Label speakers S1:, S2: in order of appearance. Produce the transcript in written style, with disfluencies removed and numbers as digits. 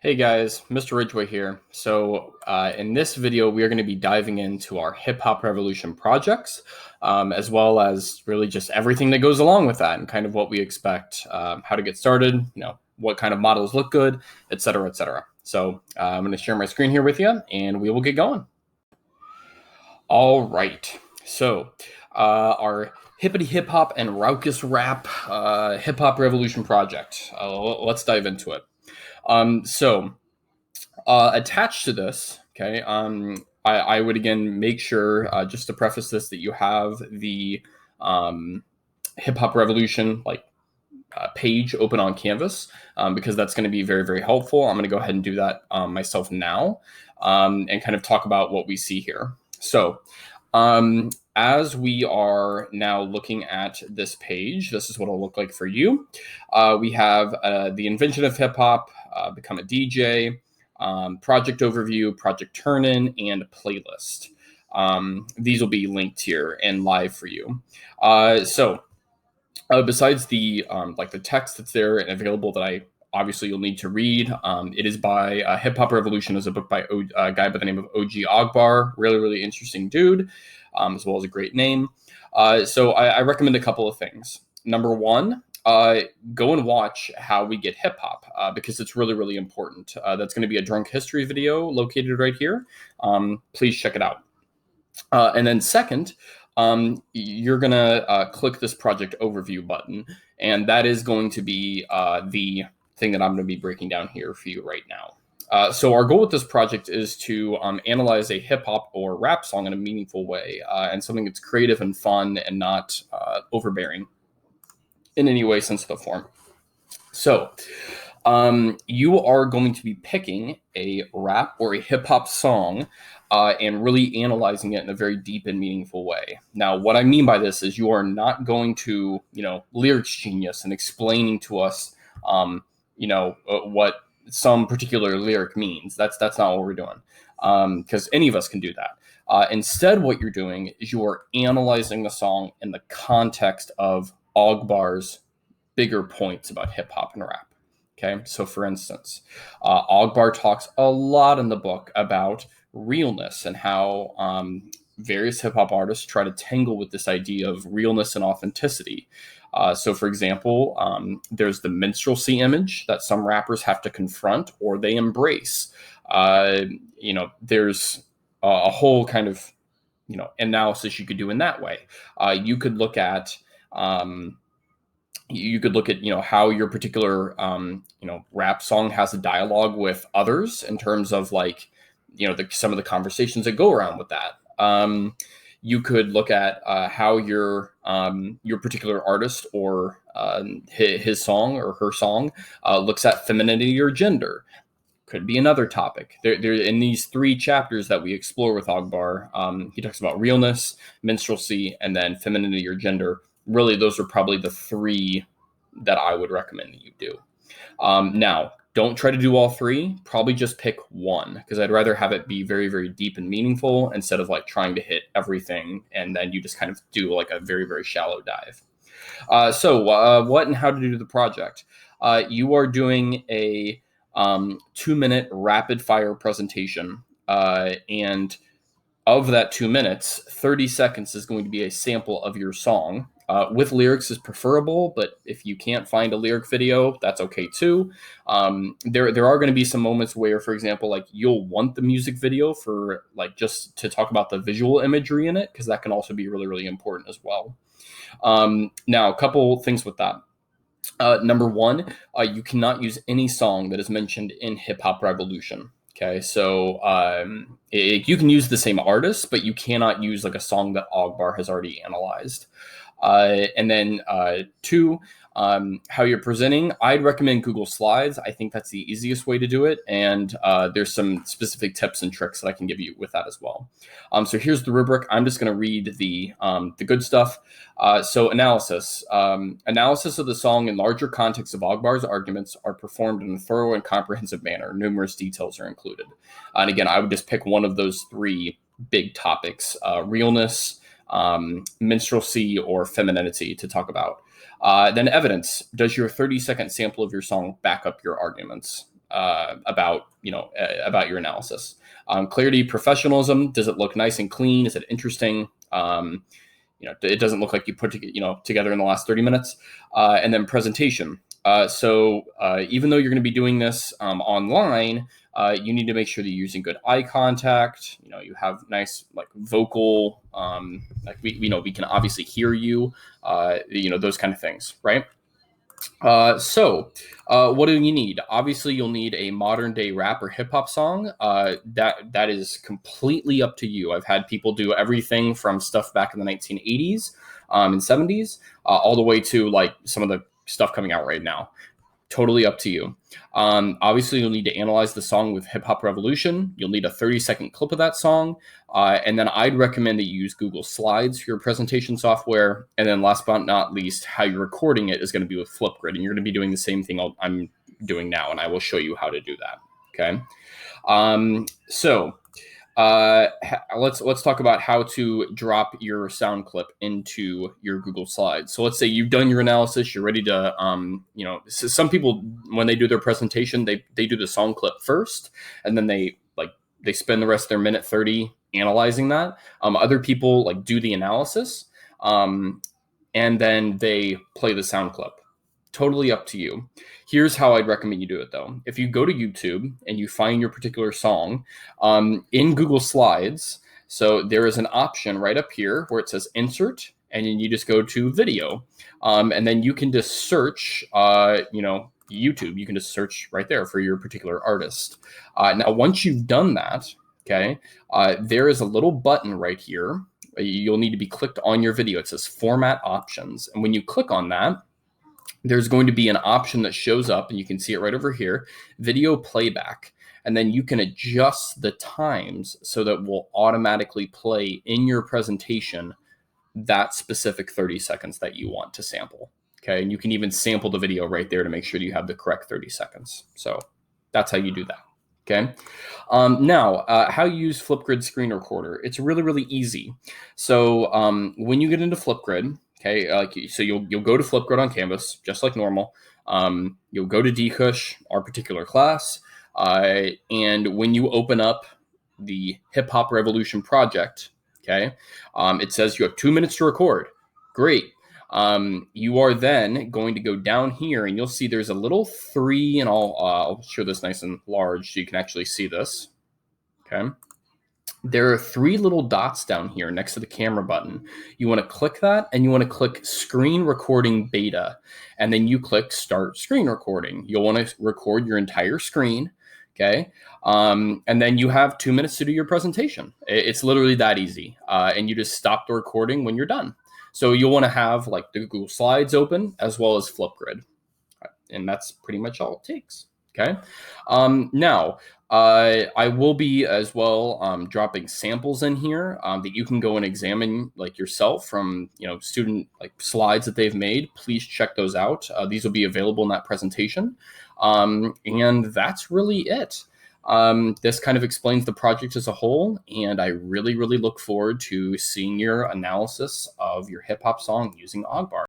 S1: Hey guys, Mr. Ridgway here. In this video, we are going to be diving into our hip hop revolution projects, as well as really just everything that goes along with that and kind of what we expect, how to get started, what kind of models look good, et cetera, et cetera. I'm going to share my screen here with you and we will get going. All right. Our hippity hip hop and raucous rap hip hop revolution project. Let's dive into it. Attached to this, okay, I would again make sure, just to preface this, that you have the Hip Hop Revolution page open on Canvas, because that's going to be very, very helpful. I'm going to go ahead and do that myself now, and kind of talk about what we see here. As we are now looking at this page, this is what it'll look like for you. We have the invention of hip hop, become a DJ, project overview, project turn-in, and playlist. These will be linked here and live for you. Besides the the text that's there and available that obviously you'll need to read, it is by Hip Hop Revolution, is a book by a guy by the name of O.G. Ogbar. Really, really interesting dude, as well as a great name. I recommend a couple of things. Number one, go and watch How We Get Hip Hop, because it's really, really important. That's going to be a drunk history video located right here. Please check it out. And then second, you're going to click this project overview button, and that is going to be the thing that I'm going to be breaking down here for you right now. So our goal with this project is to analyze a hip hop or rap song in a meaningful way, and something that's creative and fun and not overbearing in any way, sense of the form. You are going to be picking a rap or a hip hop song and really analyzing it in a very deep and meaningful way. Now, what I mean by this is you are not going to, lyrics genius and explaining to us, what some particular lyric means. That's not what we're doing, because any of us can do that. Instead, what you're doing is you are analyzing the song in the context of Ogbar's bigger points about hip hop and rap. Okay, so for instance, Ogbar talks a lot in the book about realness and how various hip hop artists try to tangle with this idea of realness and authenticity. For example, there's the minstrelsy image that some rappers have to confront or they embrace. There's a whole kind of analysis you could do in that way. You could look at how your particular rap song has a dialogue with others in terms of some of the conversations that go around with that. You could look at how your particular artist or his song or her song looks at femininity or gender. Could be another topic. There in these 3 chapters that we explore with Ogbar, he talks about realness, minstrelsy, and then femininity or gender. Really, those are probably the 3 that I would recommend that you do. Now, don't try to do all 3. Probably just pick one, because I'd rather have it be very, very deep and meaningful instead of trying to hit everything and then you just kind of do a very, very shallow dive. What and how to do the project? You are doing a 2-minute rapid fire presentation, and of that 2 minutes, 30 seconds is going to be a sample of your song. With lyrics is preferable, but if you can't find a lyric video, that's okay too. There are going to be some moments where, for example, you'll want the music video for just to talk about the visual imagery in it, because that can also be really, really important as well. Now, a couple things with that. Number one, you cannot use any song that is mentioned in Hip Hop Revolution. Okay, so you can use the same artist, but you cannot use a song that Ogbar has already analyzed. And then 2, how you're presenting, I'd recommend Google Slides. I think that's the easiest way to do it. And there's some specific tips and tricks that I can give you with that as well. So here's the rubric. I'm just going to read the good stuff. Analysis. Analysis of the song in larger context of Ogbar's arguments are performed in a thorough and comprehensive manner. Numerous details are included. And again, I would just pick one of those 3 big topics, realness, minstrelsy, or femininity to talk about. Then evidence. Does your 30-second sample of your song back up your arguments? about about your analysis. Clarity, professionalism. Does it look nice and clean? Is it interesting? It doesn't look like you put together in the last 30 minutes. And then presentation. So even though you're going to be doing this online, you need to make sure that you're using good eye contact. You have nice like vocal, like we can obviously hear you. Those kind of things, right? What do you need? Obviously, you'll need a modern day rap or hip hop song. That is completely up to you. I've had people do everything from stuff back in the 1980s and 70s, all the way to like some of the stuff coming out right now. Totally up to you. Obviously, you'll need to analyze the song with Hip Hop Revolution. You'll need a 30-second clip of that song. And then I'd recommend that you use Google Slides for your presentation software. And then last but not least, how you're recording it is going to be with Flipgrid. And you're going to be doing the same thing I'm doing now, and I will show you how to do that. Okay. Let's talk about how to drop your sound clip into your Google Slides. So let's say you've done your analysis, you're ready to, some people, when they do their presentation, they do the song clip first, and then they spend the rest of their minute 30 analyzing that. Other people like do the analysis, and then they play the sound clip. Totally up to you. Here's how I'd recommend you do it, though. If you go to YouTube and you find your particular song in Google Slides, so there is an option right up here where it says Insert, and then you just go to Video, and then you can just search, YouTube. You can just search right there for your particular artist. Now, once you've done that, okay, there is a little button right here. You'll need to be clicked on your video. It says Format Options, and when you click on that, there's going to be an option that shows up, and you can see it right over here, video playback. And then you can adjust the times so that it will automatically play in your presentation that specific 30 seconds that you want to sample. Okay. And you can even sample the video right there to make sure that you have the correct 30 seconds. So that's how you do that. Okay. Now, how you use Flipgrid Screen Recorder. It's really, really easy. So when you get into Flipgrid, okay, so you'll go to Flipgrid on Canvas, just like normal. You'll go to DCush, our particular class, and when you open up the Hip Hop Revolution project, okay, it says you have 2 minutes to record. Great. You are then going to go down here, and you'll see there's a little 3, and I'll show this nice and large so you can actually see this. Okay. There are 3 little dots down here next to the camera button. You want to click that, and you want to click Screen Recording Beta, and then you click Start Screen Recording. You'll want to record your entire screen, okay? And then you have 2 minutes to do your presentation. It's literally that easy, and you just stop the recording when you're done. So you'll want to have like the Google Slides open as well as Flipgrid, and that's pretty much all it takes. Okay. Now, I will be as well dropping samples in here that you can go and examine like yourself from student like slides that they've made. Please check those out. These will be available in that presentation, and that's really it. This kind of explains the project as a whole, and I really, really look forward to seeing your analysis of your hip hop song using Ogbar.